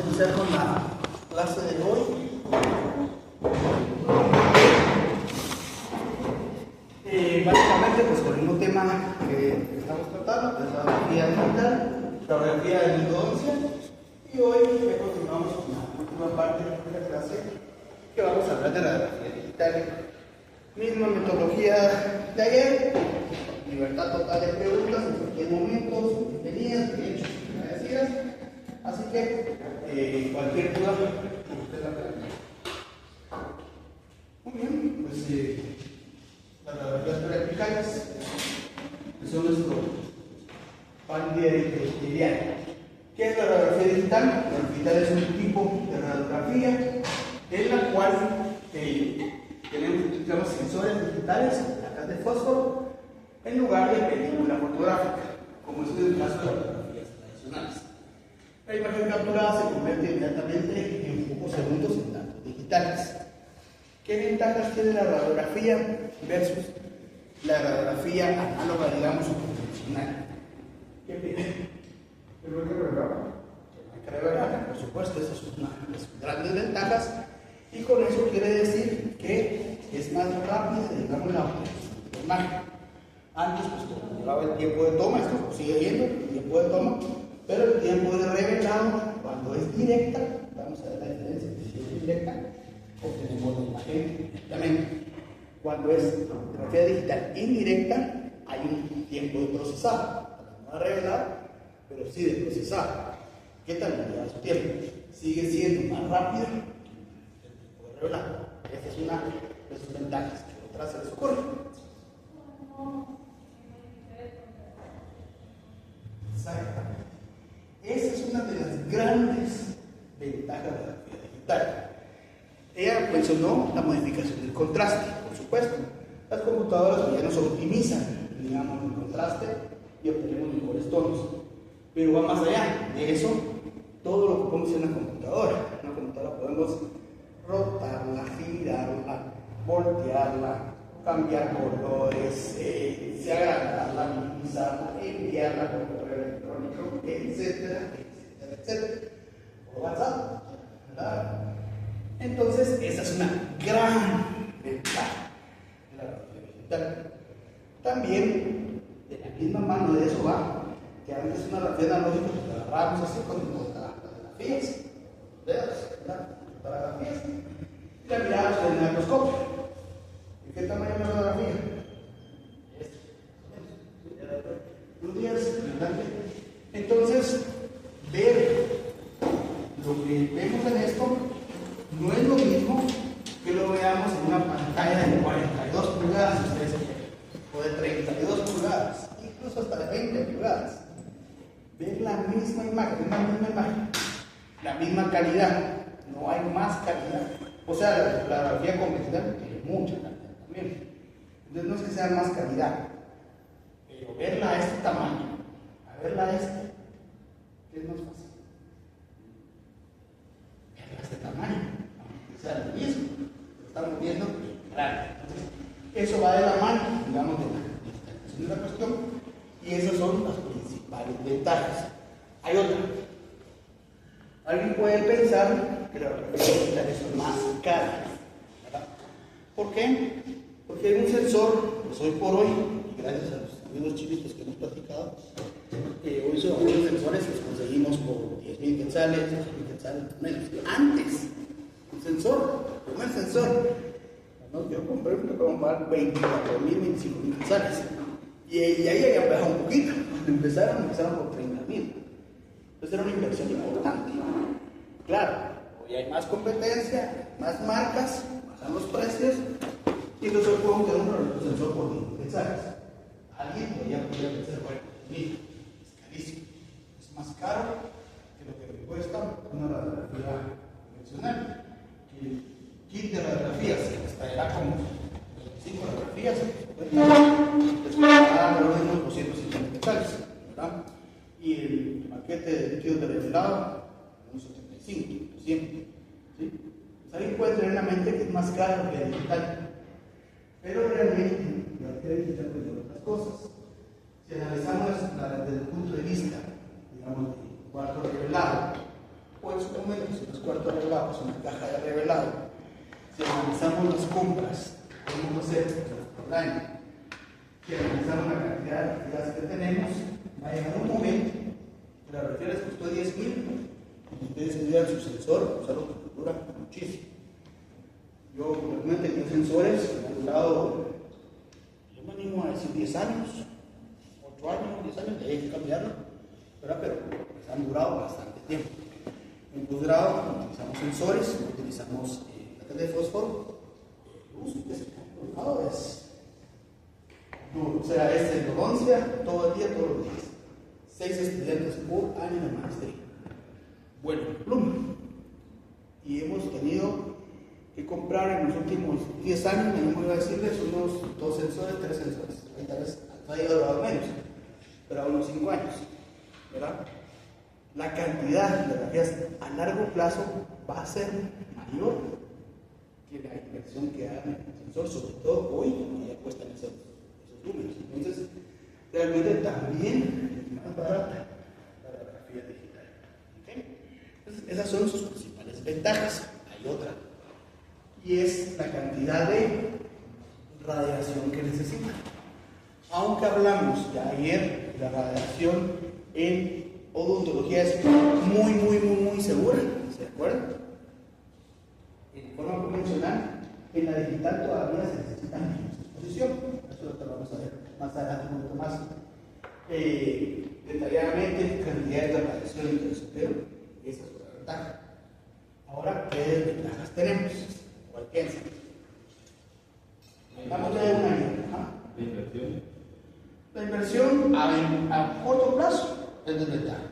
iniciar con la clase de hoy. Básicamente, pues con el mismo tema que estamos tratando, que es la radiografía digital, la radiografía de endodoncia, y hoy continuamos con la última parte de la clase, que vamos a hablar de la radiografía digital. Misma metodología de ayer, libertad total de preguntas en cualquier momento, bienvenidas, derechos, agradecidas. Así que cualquier duda, usted la pregunta. Muy bien, pues las radiografías verticales son nuestro pan diario. ¿Qué es la radiografía digital? La radiografía digital es un tipo de radiografía en la cual tenemos sensores digitales, placas de fósforo, en lugar de película fotográfica, como es el caso de las radiografías tradicionales. La imagen capturada se convierte inmediatamente en pocos segundos en datos digitales. ¿Qué ventajas tiene la radiografía versus la radiografía análoga, digamos, o convencional? ¿Qué tiene? La carga, por supuesto, esas son las grandes ventajas, y con eso quiere decir que es más rápida, digamos, la imagen. Antes, pues, llevaba el tiempo de toma, esto sigue viendo el tiempo de toma, pero el tiempo de revelado, cuando es directa, vamos a ver la diferencia entre si es directa, obtenemos la imagen directamente. Cuando es fotografía digital indirecta, hay un tiempo de procesado, no de revelado, pero sí de procesado. ¿Qué tal lleva su tiempo? Sigue siendo más rápido que el tiempo de revelado. Esta es una de sus ventajas, que otras se les ocurre. Exactamente. Esa es una de las grandes ventajas de la fotografía digital. Ella mencionó la modificación del contraste, por supuesto. Las computadoras ya nos optimizan, digamos, el contraste y obtenemos mejores tonos. Pero va más allá de eso, todo lo que podemos hacer en una computadora. En una computadora podemos rotarla, girarla, voltearla, cambiar colores, agrandarla, minimizarla, enviarla por correo electrónico, etcétera, etcétera, etcétera. Por WhatsApp, ¿verdad? Entonces, esa es una gran ventaja de la radiografía digital. También, de la misma mano de eso va, que antes una radiografía analógica que la agarramos así con fotografías, dedos, ¿verdad? Fotografías, y la miramos en el microscopio. ¿De qué tamaño es la radiografía? Unos 10, ¿verdad? Entonces, ver lo que vemos en esto no es lo mismo que lo veamos en una pantalla de 42 pulgadas, ustedes quieren, o de 32 pulgadas, incluso hasta de 20 pulgadas. Ver la misma imagen, la misma calidad, no hay más calidad. O sea, la radiografía convencional tiene mucha calidad también. Entonces no es que sea más calidad, pero verla a este tamaño, a verla a este, ¿qué es más fácil? Verla a este tamaño, aunque sea lo mismo, lo estamos viendo grande. Entonces, eso va de la mano, digamos, de la digitalización de la cuestión, y esas son las principales ventajas. Hay otra. Alguien puede pensar que las radiografías digitales son más caras, ¿verdad? ¿Por qué? Porque hay un sensor, pues hoy por hoy, y gracias a los amigos chivitos que hemos platicado, hoy son algunos sensores que los conseguimos por 10,000 quetzales, 12,000 quetzales, menos. Antes, un sensor, el primer sensor, ¿no? Yo compré un que comprar 24,000, 25,000 quetzales. Y ahí había bajado un poquito. Cuando empezaron por 30,000. Entonces era una inversión importante. Claro, hoy hay más competencia, más marcas, bajan los precios, y entonces hoy podemos tener un sensor por 10 quetzales. Alguien podría pensar, bueno, mira, es carísimo, es más caro que lo que me cuesta una radiografía convencional. El kit de radiografías que traerá como 25 radiografías, les costará alrededor de unos 250 quetzales, ¿verdad? Y el paquete de líquidos de revelado, unos 75, 200, ¿sí? Pues alguien puede tener en la mente que es más caro que el digital, pero realmente la radiografía digital tiene otras cosas. Si analizamos desde el punto de vista, digamos, de cuarto revelado, pues cuarto revelado es una caja de revelado. Si analizamos las compras que vamos a hacer online, si analizamos la cantidad de actividades que tenemos, va a llegar un momento que la refieres costó 10,000 y ustedes estudian su sensor, usarlo que dura muchísimo. Yo realmente tengo sensores que me han durado, yo me animo a decir 10 años, 8 años, 10 años, hay que cambiarlo, ¿verdad? Pero pues, han durado bastante tiempo. En posgrado utilizamos sensores, utilizamos placas de fósforo. El uso que se ha colocado es duro, o sea, es endodoncia todo el día, todos los días. 6 estudiantes por año de maestría. Bueno, pluma. Y hemos tenido que comprar en los últimos 10 años, me voy a decirles, unos 2 sensores, 3 sensores. Ahorita vez ha durado menos, pero a unos 5 años, ¿verdad? La cantidad de grafías a largo plazo va a ser mayor que la inversión que haga el sensor, sobre todo hoy, que ya cuestan esos números. Entonces, realmente también es más barata la grafía digital. ¿Okay? Entonces, esas son sus principales ventajas. Hay otra, y es la cantidad de radiación que necesita. Aunque hablamos ya ayer de la radiación en odontología es muy segura, ¿se acuerdan? En forma convencional, en la digital todavía se necesita menos exposición. Eso lo vamos a ver más adelante, un poquito más detalladamente, cantidades de radiación y todo eso, pero esa es la ventaja. Ahora, ¿qué desventajas tenemos? ¿Cuál piensa? Vamos a ver una idea. ¿La inversión? La inversión a corto plazo es desventaja.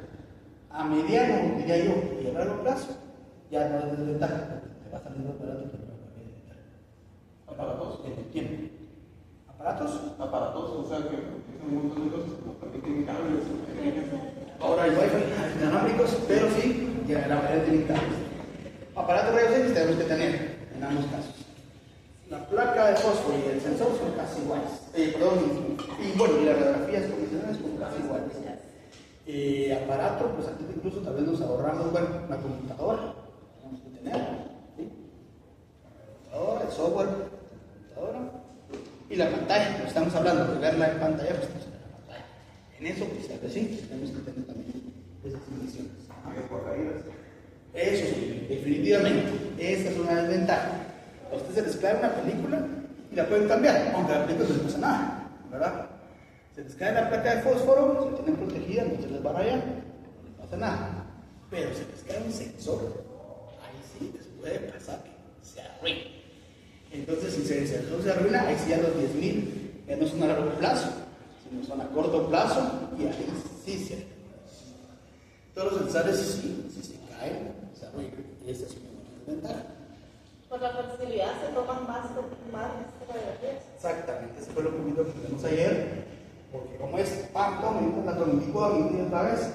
A mediano, diría yo, y a largo plazo, ya no es desventaja, porque te va a salir más barato que no va a necesitar. ¿Aparatos? En el tiempo. ¿Aparatos? Aparatos, o sea que es un montón de cosas, como para que tienen cables. Ahora hay wifi inalámbricos, pero sí, ya la mayoría tienen cables. Aparatos rayos X tenemos que tener, en ambos casos. La placa de fósforo y el sensor son casi iguales. Y bueno, y las radiografías convencionales son casi iguales. Aparato, pues aquí incluso tal vez nos ahorramos, bueno, la computadora, tenemos que tener, ¿sí? La computadora, el software, la computadora y la pantalla, lo estamos hablando, de verla en pantalla, pues estamos en la pantalla. En eso, pues tal vez sí, tenemos que tener también esas condiciones. Eso sí, definitivamente, esa es una desventaja. A usted se les cae una película y la pueden cambiar, aunque a la película no les pasa nada, ¿verdad? Se les cae la placa de fósforo, se tienen protegida, no se les va a rayar, no les pasa nada. Pero se les cae un sensor, ahí sí les puede pasar que se arruine. Entonces, si el sensor se arruina, ahí sí ya los 10,000 ya no son a largo plazo, sino son a corto plazo y ahí sí se arruina. Todos los sensores, si se caen, se arruinan. Y esta es una buena desventaja. Por la flexibilidad se toman más radiografías. Exactamente, ese fue lo que vimos ayer. Porque como es la transmitico a mi otra vez,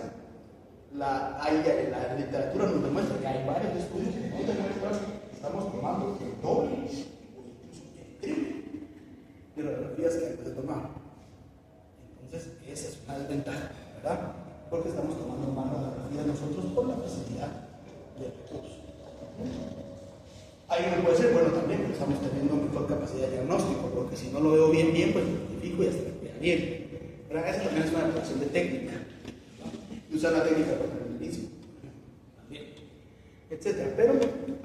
la literatura nos demuestra que hay varios estudios que nos demuestran que estamos tomando el doble o incluso el triple de radiografías que antes de tomar. Entonces, esa es una desventaja, ¿verdad? Porque estamos tomando más radiografías nosotros por la facilidad de recursos. Ahí me puede ser, bueno, también estamos teniendo mejor capacidad de diagnóstico, porque si no lo veo bien, pues lo identifico y hasta me queda bien. Pero esa también es una aplicación de técnica. Y usar la técnica para el inicio. También. Etcétera. Pero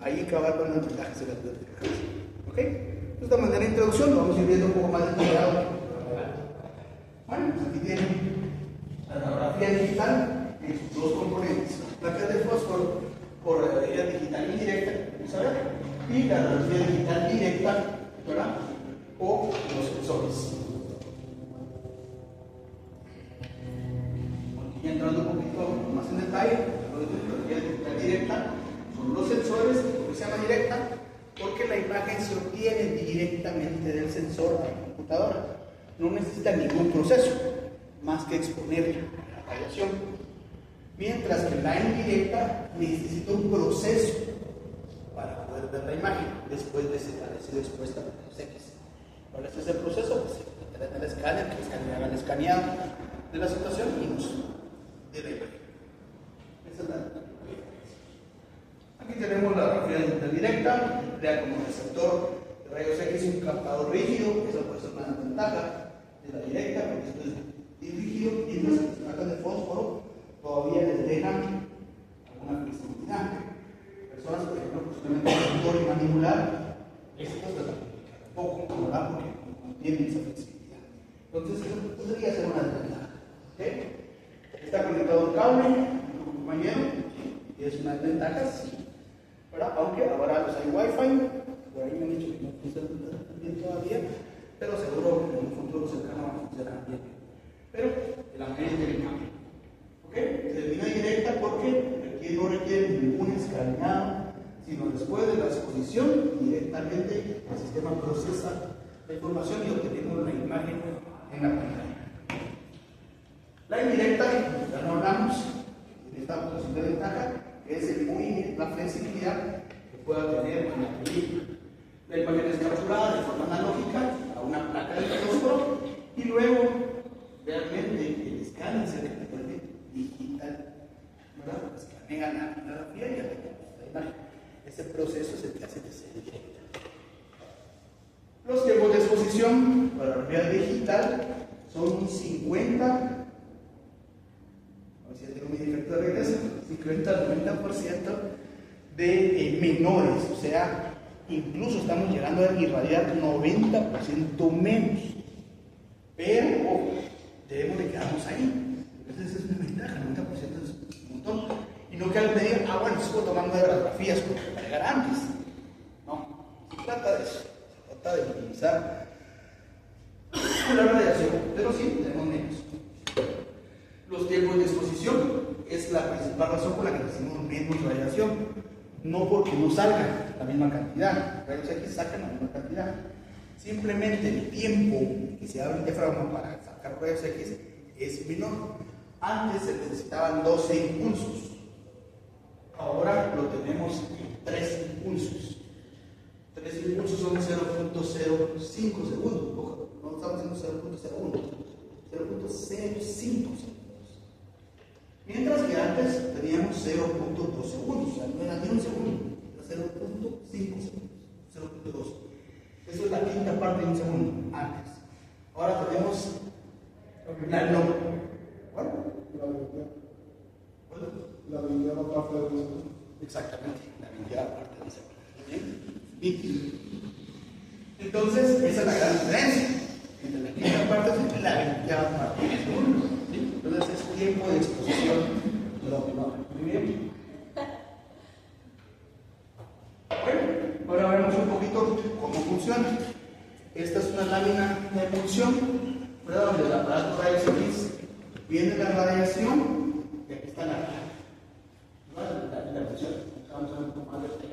ahí acabar con las ventajas y las desventajas. ¿Ok? De esta manera de introducción lo vamos a ir viendo un poco más detallado. Bueno, pues aquí tienen la radiografía digital en sus dos componentes. Placas de fósforo por radiografía digital indirecta, vamos a ver, y la radiografía digital directa, ¿verdad? O los sensores. Y entrando un poquito más en detalle, la radiografía digital directa son los sensores, ¿por qué se llama directa? Porque la imagen se obtiene directamente del sensor a la computadora. No necesita ningún proceso más que exponerla a la radiación. Mientras que la indirecta necesita un proceso para poder ver la imagen después de haber sido expuesta a rayos X. ¿Cuál es ese proceso? Pues se mete en el escáner, que haga el escaneado de la situación y nos de la imagen. Esa es la diferencia. Aquí tenemos fotografía digital directa, crea como receptor de rayos X un captador rígido, esa puede ser una ventaja de la directa, porque esto es rígido, mientras que las placas de fósforo todavía les dejan alguna flexibilidad. Personas, por ejemplo, posiblemente conductor y mandibular, estos se complican un poco, ¿verdad? Porque no tienen esa flexibilidad. Entonces, eso podría ser una desventaja. ¿Okay? Está conectado un cable, compañero, y es una desventaja, sí, ¿verdad? Aunque ahora los hay Wi-Fi, por ahí me han dicho que no funciona bien todavía, pero seguro en un futuro cercano va a funcionar bien. Pero el ambiente tiene cambio. ¿Ok? Se denomina directa porque no requiere ningún escaneado, sino después de la exposición, directamente el sistema procesa la información y obtenemos la imagen en la pantalla. La indirecta, ya no hablamos de esta posible ventaja, que es el movimiento, la flexibilidad que pueda tener en la película. La imagen es capturada de forma analógica a una placa de fósforo y luego realmente el escáner se vuelve digital, ¿verdad? Escanea la fotografía y ya tenemos la imagen. Ese proceso es el que hace que sea directa. Los tiempos de exposición para la realidad digital son 50. Si tengo mi defecto de regreso, 50-90% de menores, o sea, incluso estamos llegando a irradiar 90% menos. Pero, ojo, debemos de quedarnos ahí. Entonces, esa es una ventaja, 90% es un montón. Y no que alguien me diga, bueno, sigo tomando radiografías para llegar antes. No, se trata de eso, se trata de minimizar la radiación, pero sí, tenemos menos. Los tiempos de exposición es la principal razón por la que recibimos menos radiación, no porque no salga la misma cantidad, rayos X sacan la misma cantidad, simplemente el tiempo que se abre el diafragma para sacar rayos X es menor. Antes se necesitaban 12 impulsos, ahora lo tenemos en 3 impulsos. 3 impulsos son 0.05 segundos, ojo, no estamos haciendo 0.01, 0.05 segundos. Mientras que antes teníamos 0.2 segundos, o sea, no era ni un segundo, era 0.5 segundos, 0.2. Eso es la quinta parte de un segundo, antes. Ahora tenemos la no. ¿Cuál? La veintava parte de un segundo. Exactamente, la veintava parte de un segundo. Bien. Entonces, esa es la gran diferencia entre la quinta parte y la veintava parte de un segundo. Entonces es tiempo de exposición. Muy bien. Bueno, ahora veremos un poquito cómo funciona. Esta es una lámina de emulsión, ¿verdad? Donde el aparato rayos X viene la radiación y aquí está la emulsión. Vamos a ver un poco más de esto.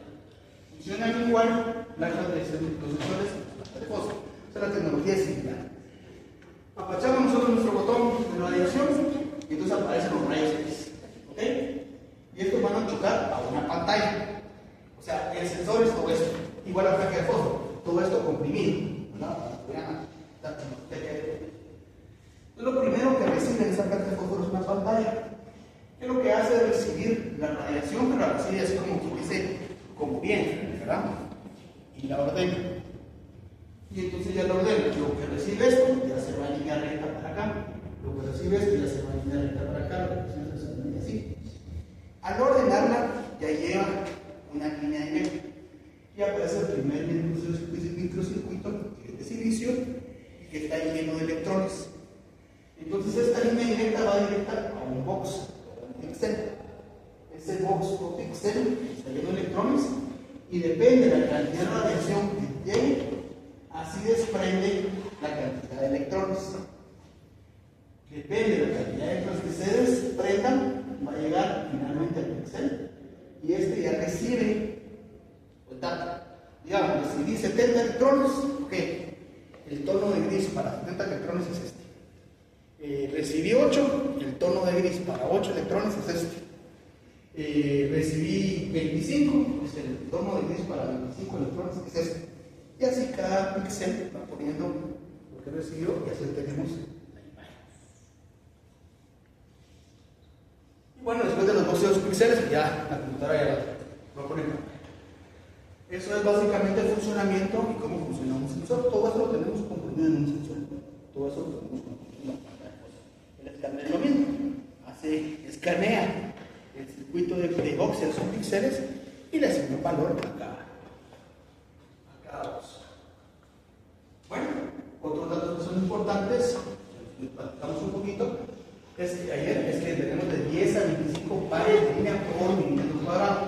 Funcionan igual las sensores de fósforo. Esa es la tecnología similar. Apachamos nosotros nuestro botón de radiación y entonces aparecen los rayos X. ¿Ok? Y estos van a chocar a una pantalla. O sea, el sensor es todo esto. Igual la placa de fósforo. Todo esto comprimido. ¿Verdad? Entonces, lo primero que recibe esa placa de fósforo es una pantalla. Que lo que hace es recibir la radiación, pero la recibe así como que dice, como bien, ¿verdad? Y la ordena. Y entonces ya lo ordena. Lo que recibe esto ya se va en línea recta para acá. Lo que recibe esto ya se va en línea recta para acá. Lo que recibe esto se va en así. Al ordenarla ya lleva una línea directa. Y aparece el primer microcircuito que es de silicio y que está lleno de electrones. Entonces esta línea directa va directa a un box, a un píxel. Ese box o píxel está lleno de electrones y depende de la cantidad de radiación que llegue, así desprende la cantidad de electrones. Depende de la cantidad de electrones que se desprendan, va a llegar finalmente al píxel y este ya recibe, digamos, recibí 70 electrones, ok, el tono de gris para 70 electrones es este. Recibí 8, el tono de gris para 8 electrones es este. Recibí 25, pues el tono de gris para 25 electrones es este. Y así cada píxel va poniendo lo que recibió y así tenemos la imagen. Y bueno, después de los boxeos píxeles, ya la computadora ya va a poner. Eso es básicamente el funcionamiento y cómo funciona un sensor. Todo eso lo tenemos comprimido en un sensor. Todo eso lo tenemos comprimido en la pantalla. El escáner es lo mismo. Escanea el circuito de voxels o píxeles y le asigna un valor a cada dos. Bueno, otros datos que son importantes, platicamos un poquito, es que tenemos de 10 a 25 pares de línea por milímetro cuadrado.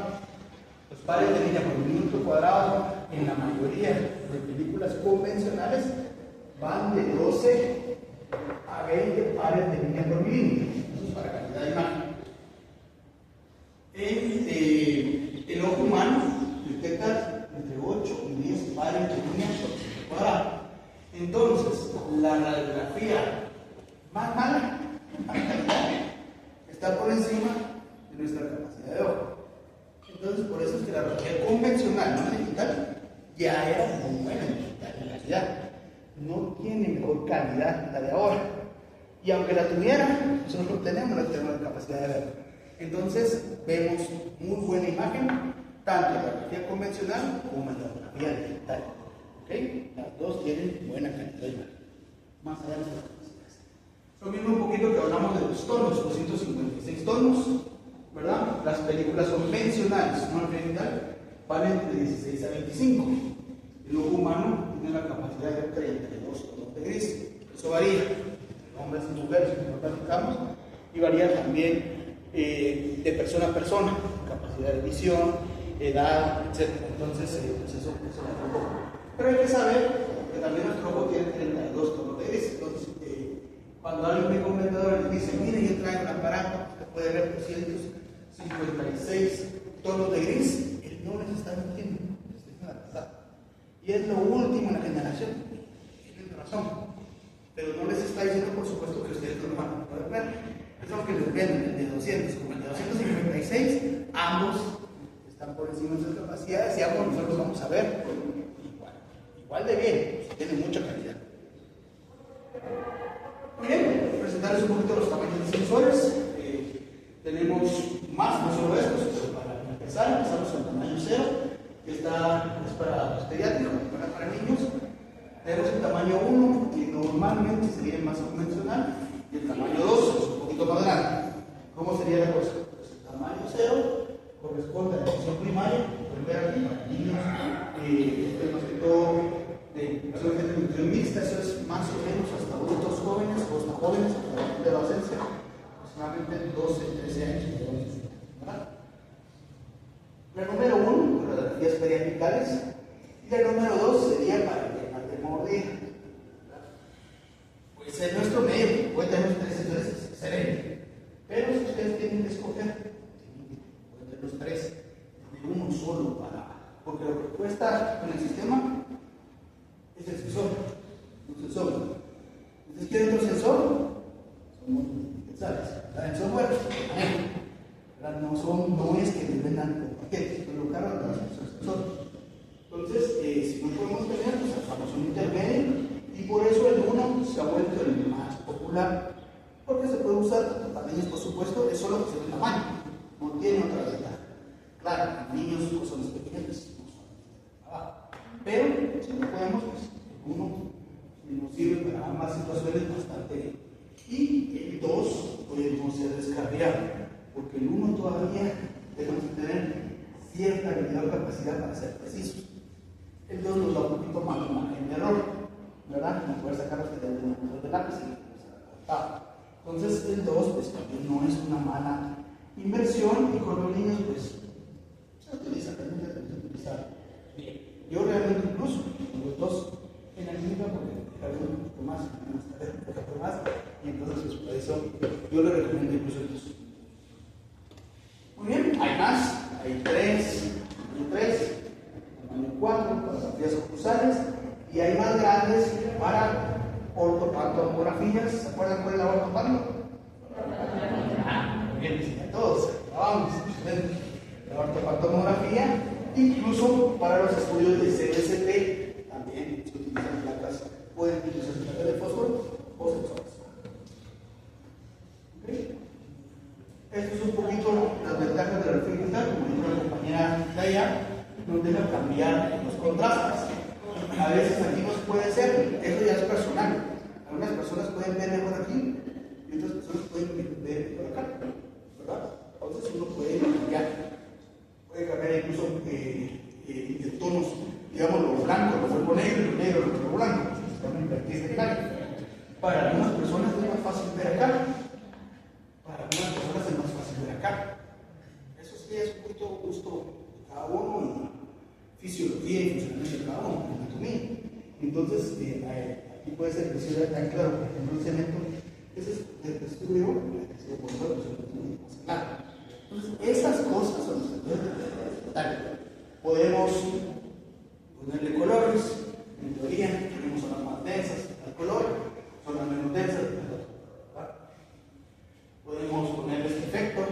Los pares de línea por milímetro cuadrado en la mayoría de películas convencionales van de 12 a 20 pares de línea por milímetro. Eso es para calidad de imagen. El ojo humano detecta entre 8 y 10 pares de línea por milímetro cuadrado. Entonces, la radiografía más mala está por encima de nuestra capacidad de ojo. Entonces, por eso es que la radiografía convencional, no digital, ya era muy buena en calidad. No tiene mejor calidad la de ahora. Y aunque la tuviera, nosotros no tenemos la capacidad de verla. Entonces, vemos muy buena imagen, tanto en la radiografía convencional como en la radiografía digital. ¿Okay? Las dos tienen buena calidad de imagen. Más allá de las capacidades. Lo mismo un poquito que hablamos de los tonos, 256 tonos. ¿Verdad? Las películas convencionales, no digital, valen de 16 a 25. El ojo humano tiene la capacidad de 32 tonos de gris. Eso varía, hombres y mujeres, como platicamos, y varía también de persona a persona, capacidad de visión, edad, etc. Entonces, pues eso varía un poco. Pero hay que saber que también nuestro ojo tiene 32 tonos de gris. Entonces, cuando alguien ve con un vendedor y le dice, mire, yo traigo un aparato que puede ver 256 tonos de gris, él no les está mintiendo, les está pasando. Y es lo último en la generación. Tienen razón. Pero no les está diciendo, por supuesto, que ustedes no lo van a poder ver. Es lo que les venden de 200, como el de 256, ambos están por encima de sus capacidades y ambos nosotros vamos a ver igual de bien, tiene mucha calidad. Muy bien, presentarles un poquito los tamaños de sensores. Tenemos más, no solo estos, pero para empezar, empezamos con el tamaño 0, que es para los pediátricos, para niños. Tenemos el tamaño 1, que normalmente sería el más convencional, y el tamaño 2 es un poquito más grande. ¿Cómo sería la cosa? Pues el tamaño 0 corresponde a la edición primaria, pueden ver aquí, para niños, más que todo de nutrición mixta, eso es más o menos hasta adultos jóvenes, o hasta jóvenes, hasta la adolescencia, aproximadamente 12, 13 años. ¿Verdad? La número 1, radiografías periapicales, y la número 2 sería para el tema de mordida. Pues en nuestro medio puede tener 3 sensores, es excelente, pero si ustedes tienen que escoger, pueden tener los 3, de uno solo porque lo que cuesta con el sistema es el sensor, un sensor. ¿Ustedes quieren otro sensor? Son muy pensables. El software, no es que les vendan por paquete, pero lo cargan para el sensor. Entonces, si no podemos tener, pues hacemos un intermedio, y por eso el 1 se ha vuelto el más popular, porque se puede usar para niños, por supuesto, es solo cuestión de tamaño, no tiene otra ventaja. Claro, niños pues, son los pequeños, no son abajo. Pero si no podemos, pues uno nos sirve para ambas situaciones bastante bien. Y el 2 podemos ser descarriado, porque el 1 todavía tenemos que tener cierta habilidad o capacidad para ser precisos. El 2 nos da un poquito más de margen de error, ¿verdad? No poder sacar los que tenemos de lápiz y entonces el 2 pues también no es una mala inversión, y con los niños pues se utiliza, también se utiliza bien. Yo realmente incluso con los 2 en la clínica, porque dejaré un poquito más, y entonces pues, por eso yo le recomiendo incluso el 2. Muy bien, hay más, hay 3, tamaño 4 para radiografías oclusales, y hay más grandes para ortopantomografías. ¿Se acuerdan cuál es la ortopanto? Bien, a todos, vamos, la ortopantomografía, incluso para los estudios de CST, también se utilizan placas, pueden utilizar placas de fósforo o sensores. ¿Okay? Esto es un poquito las ventajas de la radiografía digital, como dijo la compañera Daya. nos deja cambiar los contrastes. A veces aquí nos puede ser, eso ya es personal. Algunas personas pueden ver mejor aquí y otras personas pueden ver por acá, ¿verdad? Entonces uno puede cambiar incluso de tonos, digamos, lo blanco, lo vuelvo negro, lo negro, lo vuelvo blanco. Para algunas personas es más fácil ver acá, para algunas personas es más fácil ver acá. Eso sí es gusto de cada uno y fisiología y funcionamiento de cada uno, anatomía. Entonces, aquí puede ser que sea tan claro, por ejemplo, el cemento, ese es el estudio, por claro. Entonces, esas cosas son las que pueden. Podemos ponerle colores, en teoría, tenemos zonas más densas al color, zonas menos densas al color. Podemos ponerle este efecto,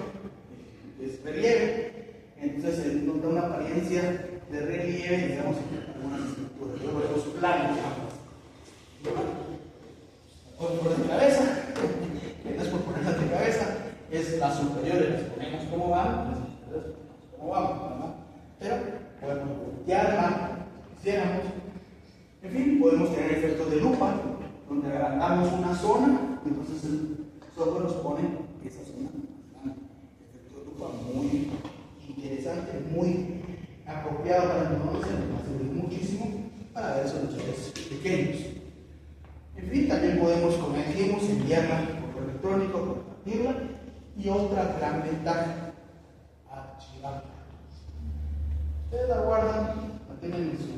que es relieve, entonces nos da una apariencia de relieve, digamos, en algunas estructuras. Luego vemos plano, por de cabeza, que no es por ponerlas de cabeza, es las superiores, las ponemos como van, las inferiores como van, ¿verdad? Pero podemos voltear la quisiéramos. En fin, podemos tener efectos de lupa, donde agrandamos una zona, entonces el software nos pone esa zona más grande. Efecto de lupa muy interesante, muy apropiado para el negocio, nos va a servir muchísimo para ver soluciones pequeños. En fin, también podemos, como dijimos, enviarla por correo electrónico, compartirla, y otra gran ventaja, archivarla. Ustedes la guardan, la tienen en su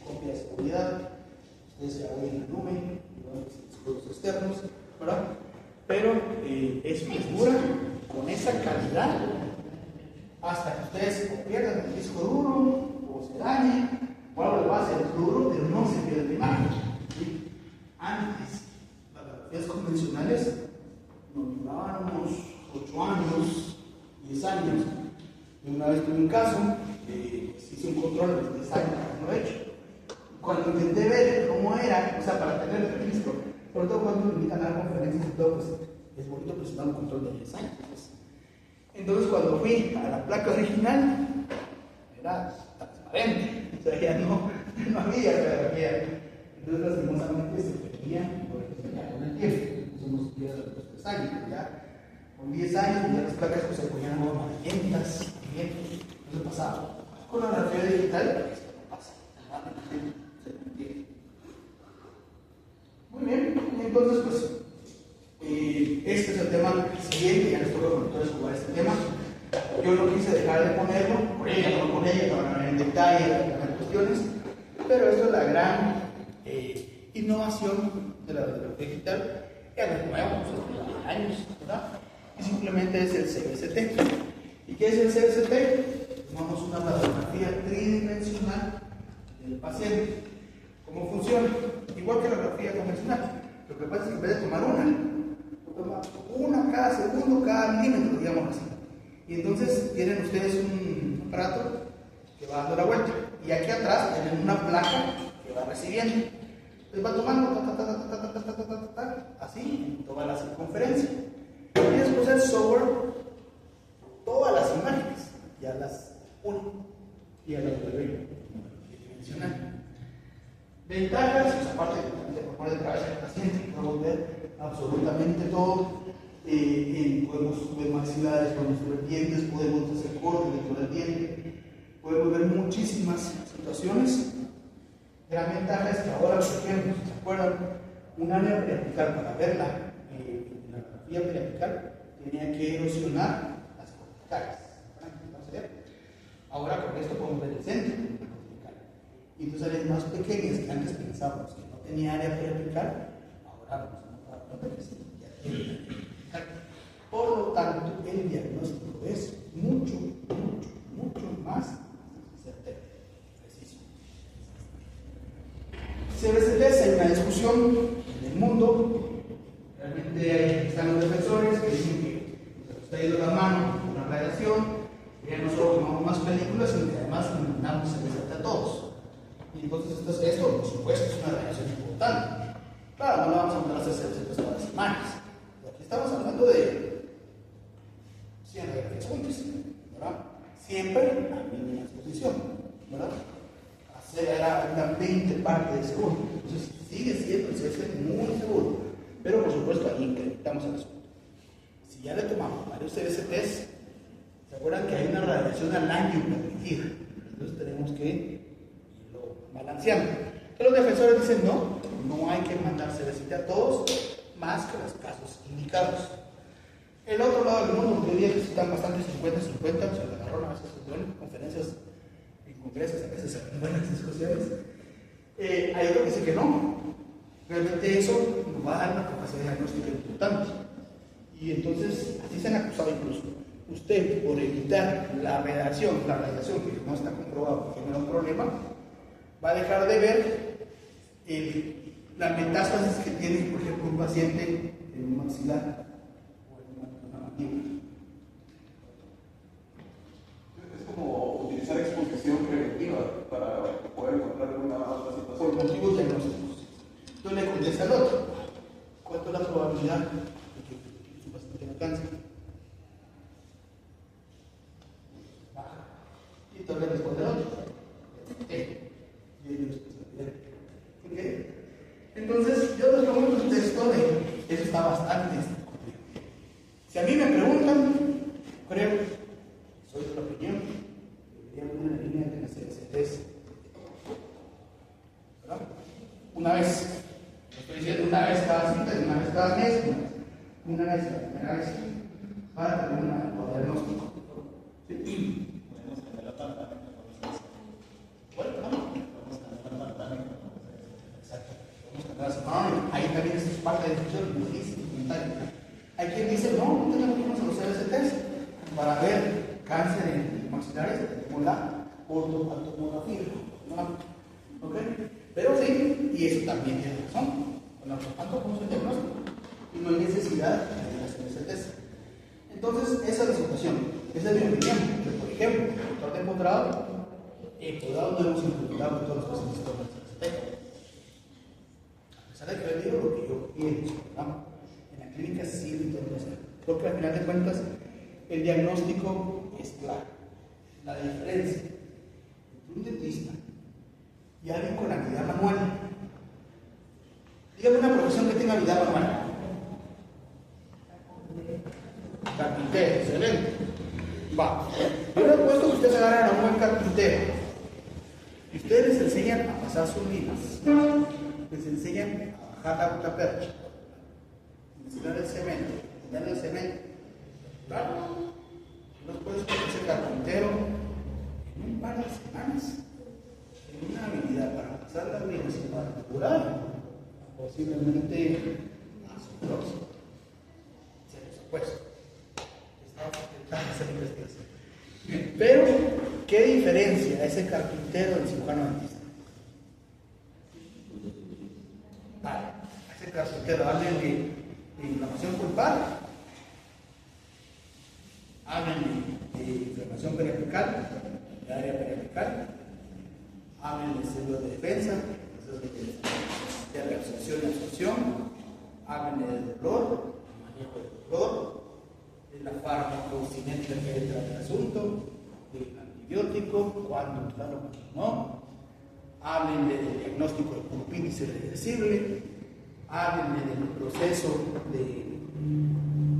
copia de seguridad, ustedes se la en la nube, discos externos, ¿verdad? Pero es segura, con esa calidad, hasta que ustedes o pierdan el disco duro, o se dañe, o algo le va a hacer el disco duro, pero no se pierde la imagen. ¿Sí? Antes, las fotografías convencionales nos duraban unos 8 años, 10 años. Y una vez tuve un caso, se hizo un control de 10 años, no lo he hecho. Cuando intenté ver cómo era, o sea, para tener el registro, sobre todo cuando me invitan a dar conferencias y todo, pues es bonito presentar un control de 10 años. Pues. Entonces, cuando fui a la placa original, era transparente, o sea, ya no había fotografía. Entonces, lastimosamente, se perdía con el tiempo. Eso nos queda los 3 años, pero ya con 10 años, ya las placas pues, se ponían amarillentas, no se pasaba. Con la fotografía digital, esto no pasa. Muy bien, entonces pues este es el tema siguiente, ya les toca con todos jugar este tema. Yo no quise dejar de ponerlo, por ella, no con ella, para ver en detalle las cuestiones, pero esto es la gran innovación de la fotografía digital, que algo nuevo, pues, hace años, ¿verdad? Y simplemente es el CBCT. ¿Y qué es el CBCT? Tomamos una radiografía tridimensional del paciente. ¿Cómo funciona? Igual que la radiografía convencional. Lo que pasa es que en vez de tomar una cada segundo, cada milímetro, digamos así. Y entonces tienen ustedes un aparato que va dando la vuelta. Y aquí atrás tienen una placa que va recibiendo. Entonces va tomando así en toda la circunferencia. Y después el software, todas las imágenes, ya las une y a la tridimensional. Ventajas, pues, aparte de poner de cabeza del paciente, podemos ver absolutamente todo. Podemos ver maxilares, podemos ver dientes, podemos hacer cortes dentro del diente, podemos ver muchísimas situaciones. Gran ventaja es que ahora, por ejemplo, si se acuerdan, un área periapical para verla en la radiografía periapical tenía que erosionar las corticales. Ahora con esto podemos ver el centro de la cortical. Y entonces áreas más pequeñas que antes pensábamos que no tenía área periapical, ahora vamos a notar que sí, ya tiene. Por lo tanto, el diagnóstico es mucho más certero, preciso. CBCT, hay una discusión en el mundo. Realmente están los defensores que dicen que nos está yendo la mano con la radiación. Ya no solo tomamos más películas, sino que además eliminamos CBCT a todos. Y entonces esto, por supuesto, es una radiación importante. Claro, no le vamos a mandar a hacer CBCT todas las semanas. Aquí estamos hablando de 100 radiografías juntas, ¿verdad? Siempre a mínima exposición. ¿verdad? Era una 20 parte de segundo. Entonces sigue siendo el CST muy seguro. Pero por supuesto ahí incrementamos el asunto. Si ya le tomamos varios CSTs, ¿se acuerdan que hay una radiación al año permitida? Entonces tenemos que irlo balanceando. Pero los defensores dicen no hay que mandar CST a todos, más que los casos indicados. El otro lado del mundo, yo diría que están bastante 50-50, se le agarraron a veces en conferencias, en congresos, a veces en buenas discusiones. Hay otro que dice que no. Realmente eso nos va a dar una capacidad diagnóstica importante. Y entonces, así se han acusado incluso. Usted, por evitar la radiación que no está comprobado que genera un problema, va a dejar de ver la metástasis que tiene, por ejemplo, un paciente en un maxilar o en una mandíbula. Es como utilizar exposición preventiva para poder encontrar alguna otra situación. Por motivos diagnósticos. Yo le contesto al otro, ¿cuánto es la probabilidad de que su paciente tenga cáncer? Baja. Y todavía responde el otro. Y él responde. ¿Ok? Entonces, yo les pongo un contexto de eso está bastante complejo. Si a mí me preguntan, creo, soy de la opinión, debería poner una línea de CSTs. ¿Verdad? Una vez. Estoy diciendo una vez cada cita, una vez cada mes, una vez la primera vez para tener un diagnóstico. ¿Sí? Podemos cambiar la parte también. Bueno, no. Podemos cambiar la parte también. Exacto. Ahí también es parte de la discusión, muy difícil, comentario. Hay quien dice, no tenemos que irnos a los CSTs para ver cáncer en maxilares, tenemos la ortopantomografía. ¿No? ¿Ok? Pero sí, y eso también tiene razón. Con la ortopanto como es el diagnóstico. Y no hay necesidad de hacer CSTs. Entonces, esa es la situación. Esa es mi opinión. Que, por ejemplo, el doctor de posgrado, no hemos implementado todos los pacientes con CST. A pesar de que yo digo lo que yo pienso, ¿no? En la clínica sí lo intento hacer. Porque al final de cuentas, el diagnóstico es claro. La diferencia entre un dentista y alguien con habilidad manual. Dígame una profesión que tenga habilidad manual. Carpintero, excelente. Va. Yo le he puesto que ustedes agarran a un buen carpintero. Y ustedes les enseñan a pasar sus líneas. Les enseñan a bajar la percha. Enseñar el cemento. Enseñar el cemento. Claro. No puedes poner ese carpintero en un par de semanas. Una habilidad para pasar las líneas y para curar, posiblemente asombrosa. Se los opuesto. Estamos intentando hacer investigación. Pero, ¿qué diferencia ese carpintero del cirujano dentista? Vale, a ese carpintero hablen de inflamación pulpar, hablen de inflamación periapical, de área periapical. Hablen de células de defensa, de reabsorción y absorción, hablen del dolor, manejo del dolor, de la farmacocinética que entra en el asunto, del antibiótico, cuándo usarlo, cuándo no, hablen del diagnóstico de pulpitis irreversible, hablen del proceso de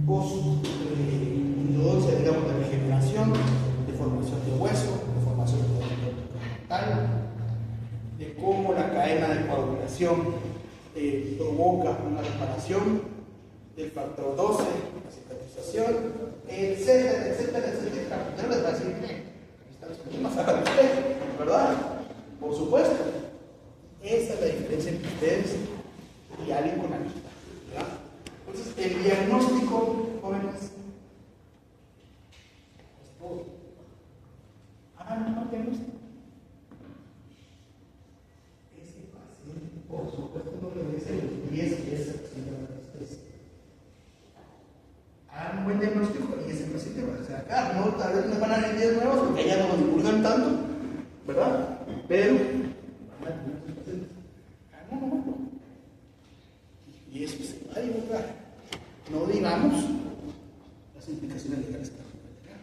post-endodoncia, digamos, de regeneración, de formación de hueso, de formación de dental, de cómo la cadena de coagulación provoca una reparación, del factor 12, la cicatrización, etcétera, etcétera, etcétera. Pero les va a decir, aquí están los problemas, hagan ustedes, ¿verdad? Por supuesto. Esa es la diferencia entre ustedes y alguien con habilidad, ¿verdad? Entonces, el diagnóstico, jóvenes, es todo. Hagan un diagnóstico. Por supuesto, no le dice el 10 que es el paciente de la especie. Hagan un buen diagnóstico y ese paciente va a sacar. No, tal vez no van a dar 10 nuevos porque ya no lo divulgan tanto, ¿verdad? Pero van a tener sus pacientes. Hagan uno bueno. Y eso se va a divulgar. No digamos las implicaciones legales que puede tener.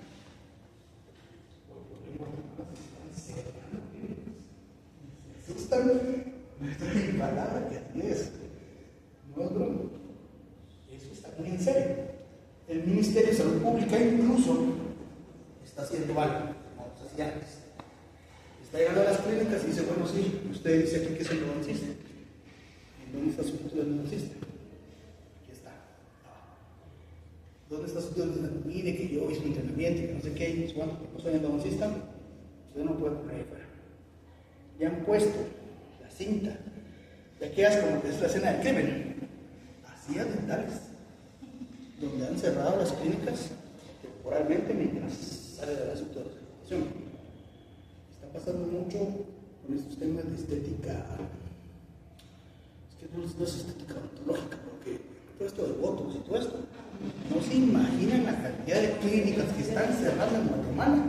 Ministerio de Salud Pública incluso está haciendo algo, como se hacía antes. Está llegando a las clínicas y dice, bueno, sí, usted dice aquí que es endodoncista. ¿En dónde está su título de endodoncista? Aquí está. ¿Dónde está su título de endodoncista? Mire que yo hice un entrenamiento, que no sé qué, no sé cuánto, no soy endodoncista, usted no puede poner ahí fuera. Ya han puesto la cinta, ya quedas como que es la escena del crimen. Hacías dentales, donde han cerrado las clínicas temporalmente mientras sale del asunto de la situación. Está pasando mucho con estos temas de estética, es que no es estética odontológica, porque todo esto de botox y todo esto, no se imaginan la cantidad de clínicas que están cerrando en Guatemala,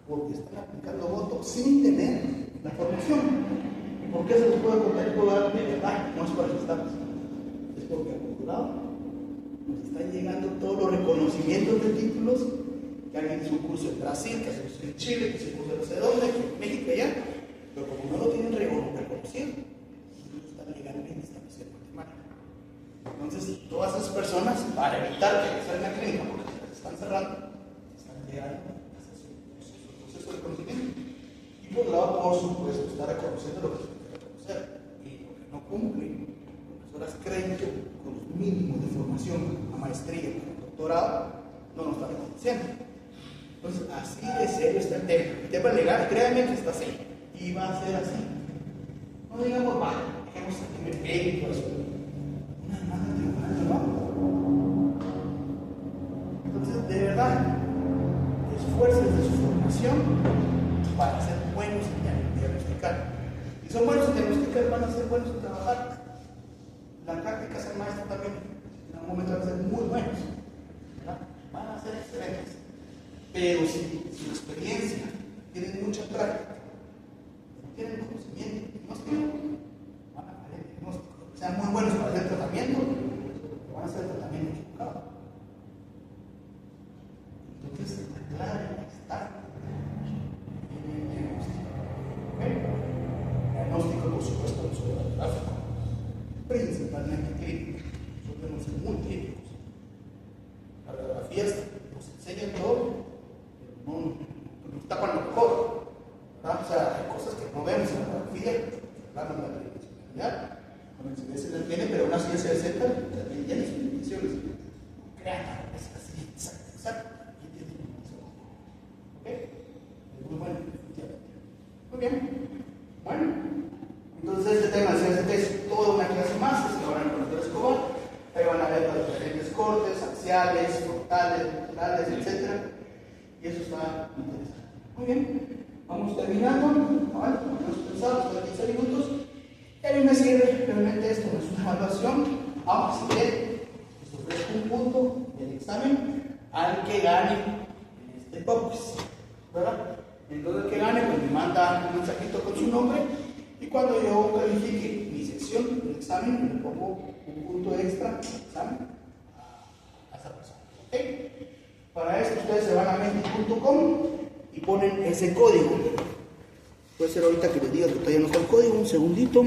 porque están aplicando botox sin tener la formación. ¿Por qué se los puedo contar y puedo dar de verdad? No es para asustarnos, es porque a por lado nos están llegando todos los reconocimientos de títulos. Que alguien hizo un curso en Brasil, que hace un curso en Chile, que hace un curso en no sé dónde, que en México allá, pero como no lo tienen reconocido, no están legalmente establecidos en Guatemala. Entonces, todas esas personas, para evitar que estén en la clínica, porque se están cerrando, están llegando a hacer su proceso de conocimiento. Y por un lado, por supuesto, está reconociendo lo que se tiene que reconocer, y lo que no cumplen. Profesoras creen que con los mínimos de formación, a maestría, a doctorado, no nos están reconociendo. Entonces, así de serio está el tema. El tema legal, créanme que está así. Y va a ser así. No digamos, va, dejemos aquí me pegue y todo eso. Una demanda tribunal, ¿no? Entonces, de verdad, esfuercen de su formación para ser buenos en diagnosticar. Si son buenos en diagnosticar, van a ser buenos en trabajar. La práctica ser maestro también. En algún momento van a ser muy buenos. ¿Verdad? Van a ser excelentes. Pero si su experiencia tienen mucha práctica, tienen conocimiento, diagnóstico, van a hacer el diagnóstico. Sean muy buenos para hacer tratamiento, van a hacer el tratamiento equivocado. Entonces, la clave está en el diagnóstico. ¿Okay? El diagnóstico, por supuesto, no solo radiográfico, principalmente clínico. Nosotros tenemos que ser muy clínicos. Las radiografías nos enseñan todo. No tapan lo mejor, ¿verdad? O sea, hay cosas que no vemos en la radiografía, hablamos de la tridimensionalidad, con el CBS se tiene, pero una ciencia de Z también tiene sus limitaciones. Crean, es así, exacto, aquí tiene limitaciones. ¿Ok? Es muy bueno, definitivamente. Muy bien, bueno, entonces este tema de CBS es toda una clase más, es que van a conocer Escobar, ahí van a ver los diferentes cortes, axiales, frontales, laterales, etc. Y eso está interesante. Muy bien, vamos terminando. ¿Vale? Hemos pensado hasta 15 minutos. Y a mí me sirve realmente esto, no es una evaluación, aunque si bien les ofrezco un punto del examen al que gane en este POPIS, ¿verdad? Entonces el que gane pues me manda un mensajito con su nombre y cuando yo califique mi sección del examen le pongo un punto extra del examen a esa persona. ¿Ok? Para esto ustedes se van a menti.com y ponen ese código. Puede ser ahorita que les diga que todavía no está el código, un segundito.